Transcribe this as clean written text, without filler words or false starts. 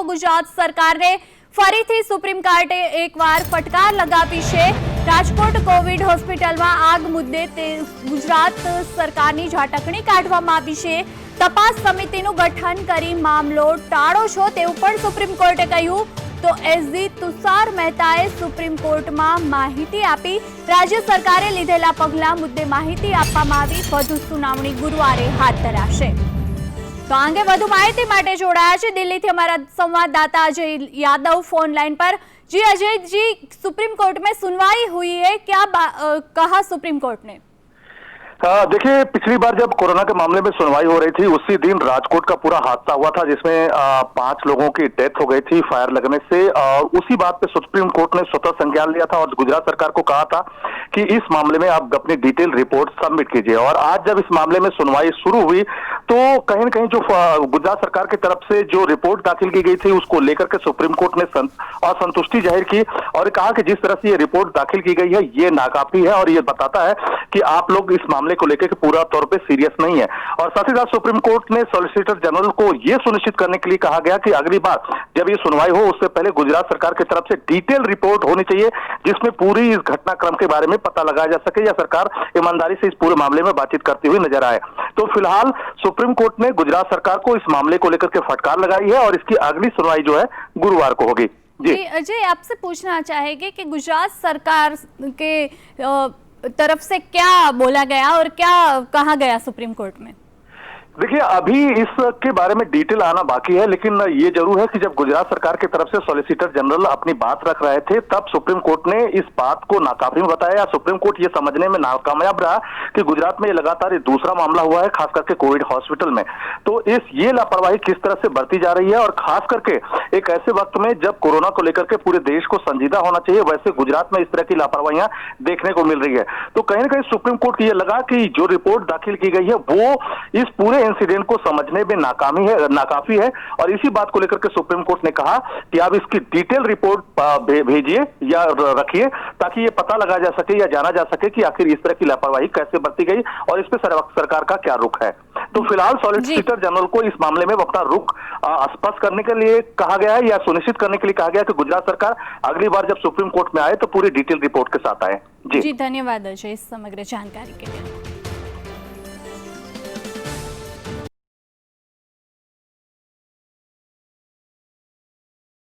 ગુજરાત સરકારને ફરીથી સુપ્રીમ કોર્ટે એકવાર ફટકાર લગાવી છે। રાજકોટ કોવિડ હોસ્પિટલમાં આગ મુદ્દે ગુજરાત સરકારની ઝાટકણી કાઢવામાં આવી છે। તપાસ સમિતિનું ગઠન કરી મામલો ટાળો છો તેવું પણ સુપ્રીમ કોર્ટે કહ્યું। तो एसडी तुषार मेहताए सुप्रीम कोर्ट में माहिती आपी। राज्य सरकारे लीधेला पगला मुद्दे माहिती आपवामां आवी। वधु सुनावणी गुरुवारे हाथ धराशे। तो आंगे वधु माहिती माटे जोड़ाया छे दिल्ली थी हमारा संवाददाता अजय यादव फोन लाइन पर। जी अजय जी, सुप्रीम कोर्ट में सुनवाई हुई है, क्या कहा सुप्रीम कोर्ट ने? देखिए, पिछली बार जब कोरोना के मामले में सुनवाई हो रही थी उसी दिन राजकोट का पूरा हादसा हुआ था जिसमें 5 लोगों की डेथ हो गई थी फायर लगने से। उसी बात पे सुप्रीम कोर्ट ने स्वतः संज्ञान लिया था और गुजरात सरकार को कहा था कि इस मामले में आप अपनी डिटेल रिपोर्ट सबमिट कीजिए। और आज जब इस मामले में सुनवाई शुरू हुई तो कहीं न कहीं जो गुजरात सरकार की तरफ से जो रिपोर्ट दाखिल की गई थी उसको लेकर के सुप्रीम कोर्ट ने असंतुष्टि जाहिर की और कहा कि जिस तरह से ये रिपोर्ट दाखिल की गई है ये नाकाफी है और ये बताता है कि आप लोग इस मामले को लेकर के पूरा तौर पे सीरियस नहीं है। और साथ ही साथ सुप्रीम कोर्ट ने सॉलिसिटर जनरल को यह सुनिश्चित करने के लिए कहा गया कि अगली बार जब ये सुनवाई हो उससे पहले गुजरात सरकार की तरफ से डिटेल रिपोर्ट होनी चाहिए जिसमें पूरी इस घटनाक्रम के बारे में पता लगाया जा सके या सरकार ईमानदारी से इस पूरे मामले में बातचीत करती हुई नजर आए। तो फिलहाल सुप्रीम कोर्ट ने गुजरात सरकार को इस मामले को लेकर के फटकार लगाई है और इसकी अगली सुनवाई जो है गुरुवार को होगी। जी अजय, आपसे पूछना चाहेंगे कि गुजरात सरकार के तरफ से क्या बोला गया और क्या कहा गया सुप्रीम कोर्ट में? देखिए, अभी इसके बारे में डिटेल आना बाकी है, लेकिन ये जरूर है कि जब गुजरात सरकार की तरफ से सॉलिसिटर जनरल अपनी बात रख रहे थे तब सुप्रीम कोर्ट ने इस बात को नाकाफी बताया। सुप्रीम कोर्ट ये समझने में नाकामयाब रहा कि गुजरात में ये लगातार दूसरा मामला हुआ है खास करके कोविड हॉस्पिटल में। तो ये लापरवाही किस तरह से बढ़ती जा रही है और खास करके एक ऐसे वक्त में जब कोरोना को लेकर के पूरे देश को संजीदा होना चाहिए, वैसे गुजरात में इस तरह की लापरवाहियां देखने को मिल रही है। तो कहीं ना कहीं सुप्रीम कोर्ट को यह लगा कि जो रिपोर्ट दाखिल की गई है वो इस पूरे इंसिडेंट को समझने में नाकाफी है और इसी बात को लेकर के सुप्रीम कोर्ट ने कहा कि आप इसकी डिटेल रिपोर्ट भेजिए या रखिए ताकि ये पता लगाया जा सके या जाना जा सके कि आखिर इस तरह की लापरवाही कैसे बरती गई और इस पे सरकार का क्या रुख है। तो फिलहाल सॉलिसिटर जनरल को इस मामले में अपना रुख स्पष्ट करने के लिए कहा गया है या सुनिश्चित करने के लिए कहा गया कि गुजरात सरकार अगली बार जब सुप्रीम कोर्ट में आए तो पूरी डिटेल रिपोर्ट के साथ आए। जी धन्यवाद अजय इस समग्र जानकारी के लिए।